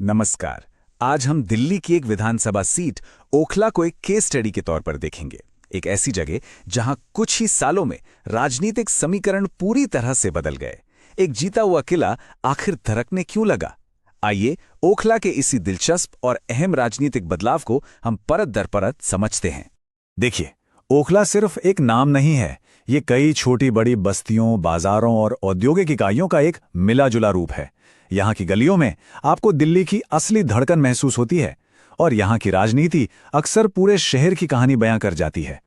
नमस्कार। आज हम दिल्ली की एक विधानसभा सीट ओखला को एक केस स्टडी के तौर पर देखेंगे। एक ऐसी जगह जहां कुछ ही सालों में राजनीतिक समीकरण पूरी तरह से बदल गए। एक जीता हुआ किला आखिर धड़कने क्यों लगा? आइए ओखला के इसी दिलचस्प और अहम राजनीतिक बदलाव को हम परत दर परत समझते हैं। देखिए, ओखला सिर्फ एक नाम नहीं है। ये कई छोटी बड़ी बस्तियों, बाजारों और औद्योगिक इकाइयों का एक मिला जुला रूप है। यहाँ की गलियों में आपको दिल्ली की असली धड़कन महसूस होती है और यहाँ की राजनीति अक्सर पूरे शहर की कहानी बयां कर जाती है।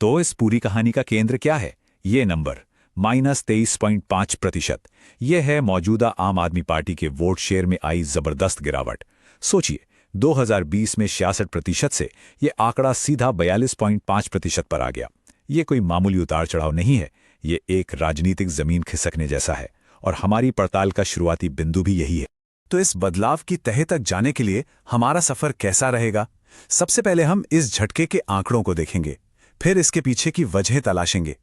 तो इस पूरी कहानी का केंद्र क्या है? ये नंबर -23.5%। यह है मौजूदा आम आदमी पार्टी के वोट शेयर में आई जबरदस्त गिरावट। सोचिए, 2020 में 66% से ये आंकड़ा सीधा 42.5% पर आ गया। ये कोई मामूली उतार चढ़ाव नहीं है, ये एक राजनीतिक जमीन खिसकने जैसा है और हमारी पड़ताल का शुरुआती बिंदु भी यही है। तो इस बदलाव की तह तक जाने के लिए हमारा सफर कैसा रहेगा? सबसे पहले हम इस झटके के आंकड़ों को देखेंगे, फिर इसके पीछे की वजह तलाशेंगे,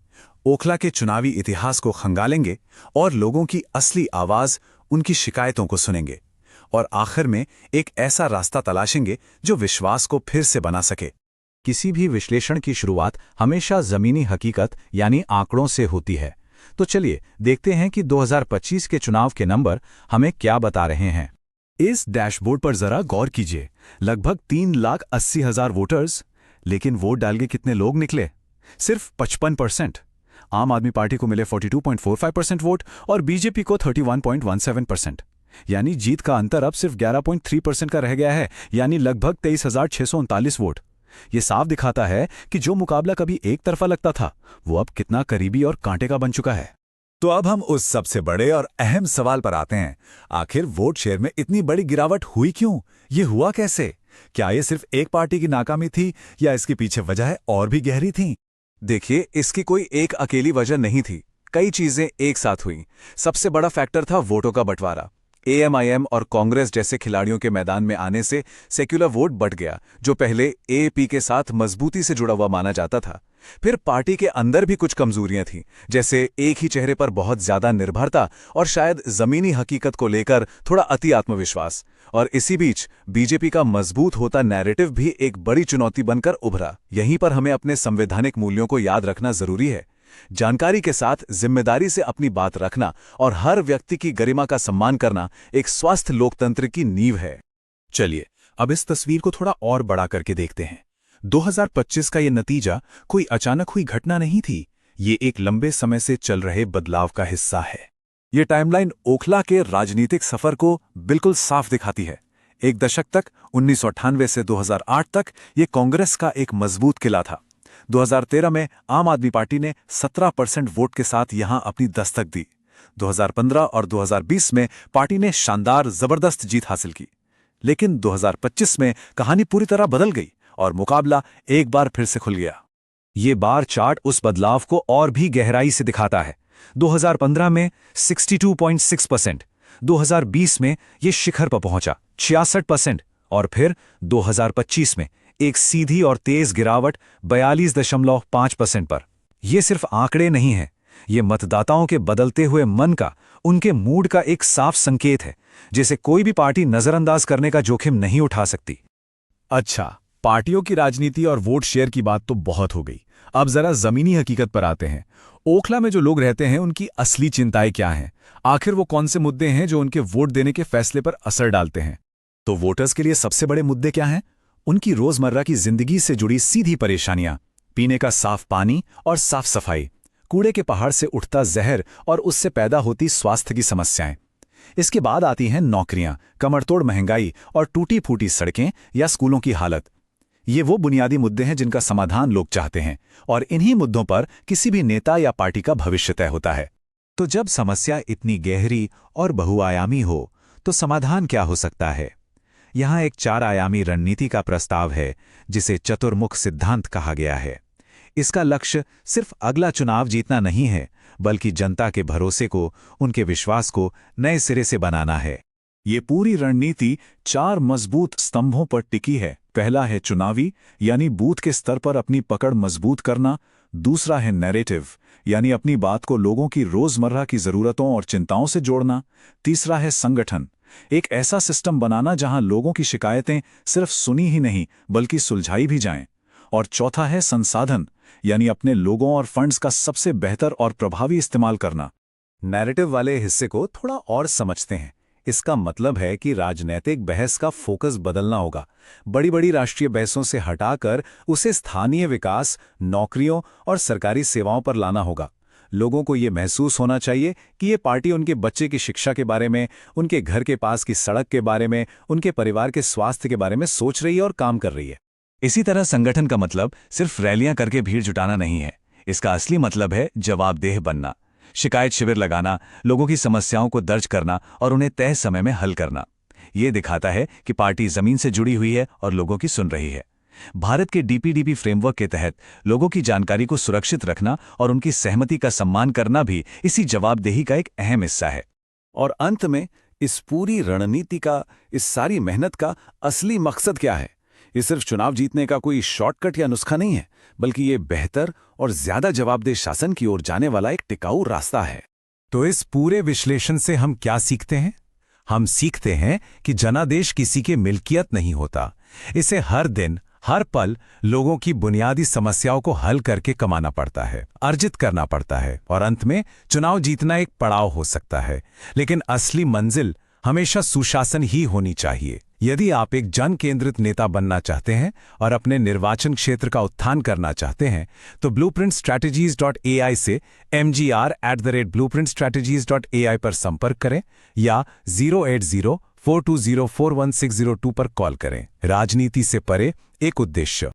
ओखला के चुनावी इतिहास को खंगालेंगे और लोगों की असली आवाज, उनकी शिकायतों को सुनेंगे और आखिर में एक ऐसा रास्ता तलाशेंगे जो विश्वास को फिर से बना सके। किसी भी विश्लेषण की शुरुआत हमेशा जमीनी हकीकत यानी आंकड़ों से होती है। तो चलिए देखते हैं कि 2025 के चुनाव के नंबर हमें क्या बता रहे हैं। इस डैशबोर्ड पर जरा गौर कीजिए। लगभग 3,80,000 वोटर्स, लेकिन वोट डाल के कितने लोग निकले? सिर्फ 55%। आम आदमी पार्टी को मिले 42.45% वोट और बीजेपी को 31.17%। यानी जीत का अंतर अब सिर्फ 11.3% का रह गया है, यानी लगभग 23,639 वोट। ये साफ दिखाता है कि जो मुकाबला कभी एक तरफा लगता था, वो अब कितना करीबी और कांटे का बन चुका है। तो अब हम उस सबसे बड़े और अहम सवाल पर आते हैं। आखिर वोट शेयर में इतनी बड़ी गिरावट हुई क्यों? ये हुआ कैसे? क्या ये सिर्फ एक पार्टी की नाकामी थी या इसके पीछे वजह और भी गहरी थी? देखिए, इसकी कोई एक अकेली वजह नहीं थी, कई चीजें एक साथ हुईं। सबसे बड़ा फैक्टर था वोटों का बंटवारा। एएमआईएम और कांग्रेस जैसे खिलाड़ियों के मैदान में आने से सेक्युलर वोट बढ़ गया, जो पहले एएपी के साथ मजबूती से जुड़ा हुआ माना जाता था। फिर पार्टी के अंदर भी कुछ कमजोरियां थीं, जैसे एक ही चेहरे पर बहुत ज्यादा निर्भरता और शायद जमीनी हकीकत को लेकर थोड़ा अति आत्मविश्वास। और इसी बीच बीजेपी का मजबूत होता नैरेटिव भी एक बड़ी चुनौती बनकर उभरा। यहीं पर हमें अपने संवैधानिक मूल्यों को याद रखना जरूरी है। जानकारी के साथ जिम्मेदारी से अपनी बात रखना और हर व्यक्ति की गरिमा का सम्मान करना एक स्वस्थ लोकतंत्र की नींव है। चलिए अब इस तस्वीर को थोड़ा और बड़ा करके देखते हैं। 2025 का ये नतीजा कोई अचानक हुई घटना नहीं थी, ये एक लंबे समय से चल रहे बदलाव का हिस्सा है। ये टाइमलाइन ओखला के राजनीतिक सफर को बिल्कुल साफ दिखाती है। एक दशक तक 1998 से 2008 तक ये कांग्रेस का एक मजबूत किला था। 2013 में आम आदमी पार्टी ने 17% वोट के साथ यहां अपनी दस्तक दी। 2015 और 2020 में पार्टी ने शानदार जबरदस्त जीत हासिल की। लेकिन 2025 में कहानी पूरी तरह बदल गई और मुकाबला एक बार फिर से खुल गया। ये बार चार्ट उस बदलाव को और भी गहराई से दिखाता है। 2015 में 62.6%, 2020 में ये शिखर पर पहुंचा 66% और फिर 2025 में एक सीधी और तेज गिरावट 42.5% पर। यह सिर्फ आंकड़े नहीं है, ये मतदाताओं के बदलते हुए मन का, उनके मूड का एक साफ संकेत है, जिसे कोई भी पार्टी नजरअंदाज करने का जोखिम नहीं उठा सकती। अच्छा, पार्टियों की राजनीति और वोट शेयर की बात तो बहुत हो गई। अब जरा जमीनी हकीकत पर आते हैं। ओखला में जो लोग रहते हैं, उनकी असली चिंताएं क्या हैं? आखिर वो कौन से मुद्दे हैं जो उनके वोट देने के फैसले पर असर डालते हैं? तो वोटर्स के लिए सबसे बड़े मुद्दे क्या हैं? उनकी रोजमर्रा की जिंदगी से जुड़ी सीधी परेशानियां, पीने का साफ पानी और साफ सफाई, कूड़े के पहाड़ से उठता जहर और उससे पैदा होती स्वास्थ्य की समस्याएं। इसके बाद आती हैं नौकरियां, कमरतोड़ महंगाई और टूटी फूटी सड़कें या स्कूलों की हालत। ये वो बुनियादी मुद्दे हैं जिनका समाधान लोग चाहते हैं और इन्हीं मुद्दों पर किसी भी नेता या पार्टी का भविष्य तय होता है। तो जब समस्या इतनी गहरी और बहुआयामी हो, तो समाधान क्या हो सकता है? यहाँ एक 4 आयामी रणनीति का प्रस्ताव है, जिसे चतुर्मुख सिद्धांत कहा गया है। इसका लक्ष्य सिर्फ अगला चुनाव जीतना नहीं है, बल्कि जनता के भरोसे को, उनके विश्वास को नए सिरे से बनाना है। ये पूरी रणनीति 4 मजबूत स्तंभों पर टिकी है। पहला है चुनावी, यानी बूथ के स्तर पर अपनी पकड़ मजबूत करना। दूसरा है नैरेटिव, यानी अपनी बात को लोगों की रोजमर्रा की जरूरतों और चिंताओं से जोड़ना। तीसरा है संगठन, एक ऐसा सिस्टम बनाना जहां लोगों की शिकायतें सिर्फ सुनी ही नहीं बल्कि सुलझाई भी जाएं। और चौथा है संसाधन, यानी अपने लोगों और फंड्स का सबसे बेहतर और प्रभावी इस्तेमाल करना। नैरेटिव वाले हिस्से को थोड़ा और समझते हैं। इसका मतलब है कि राजनीतिक बहस का फोकस बदलना होगा। बड़ी बड़ी राष्ट्रीय बहसों से हटाकर उसे स्थानीय विकास, नौकरियों और सरकारी सेवाओं पर लाना होगा। लोगों को ये महसूस होना चाहिए कि ये पार्टी उनके बच्चे की शिक्षा के बारे में, उनके घर के पास की सड़क के बारे में, उनके परिवार के स्वास्थ्य के बारे में सोच रही है और काम कर रही है। इसी तरह संगठन का मतलब सिर्फ रैलियां करके भीड़ जुटाना नहीं है। इसका असली मतलब है जवाबदेह बनना, शिकायत शिविर लगाना, लोगों की समस्याओं को दर्ज करना और उन्हें तय समय में हल करना। ये दिखाता है कि पार्टी जमीन से जुड़ी हुई है और लोगों की सुन रही है। भारत के डीपीडीपी फ्रेमवर्क के तहत लोगों की जानकारी को सुरक्षित रखना और उनकी सहमति का सम्मान करना भी इसी जवाबदेही का एक अहम हिस्सा है। और अंत में इस पूरी रणनीति का, इस सारी मेहनत का असली मकसद क्या है? ये सिर्फ चुनाव जीतने का कोई शॉर्टकट या नुस्खा नहीं है, बल्कि ये बेहतर और ज्यादा जवाबदेह शासन की ओर जाने वाला एक टिकाऊ रास्ता है। तो इस पूरे विश्लेषण से हम क्या सीखते हैं? हम सीखते हैं कि जनादेश किसी की मिल्कियत नहीं होता। इसे हर दिन, हर पल लोगों की बुनियादी समस्याओं को हल करके कमाना पड़ता है, अर्जित करना पड़ता है, और अंत में चुनाव जीतना एक पड़ाव हो सकता है, लेकिन असली मंजिल हमेशा सुशासन ही होनी चाहिए। यदि आप एक जन केंद्रित नेता बनना चाहते हैं और अपने निर्वाचन क्षेत्र का उत्थान करना चाहते हैं, तो blueprintstrategies.ai से mgr@blueprintstrategies.ai पर संपर्क करें या 08042041602 पर कॉल करें। राजनीति से परे एक उद्देश्य।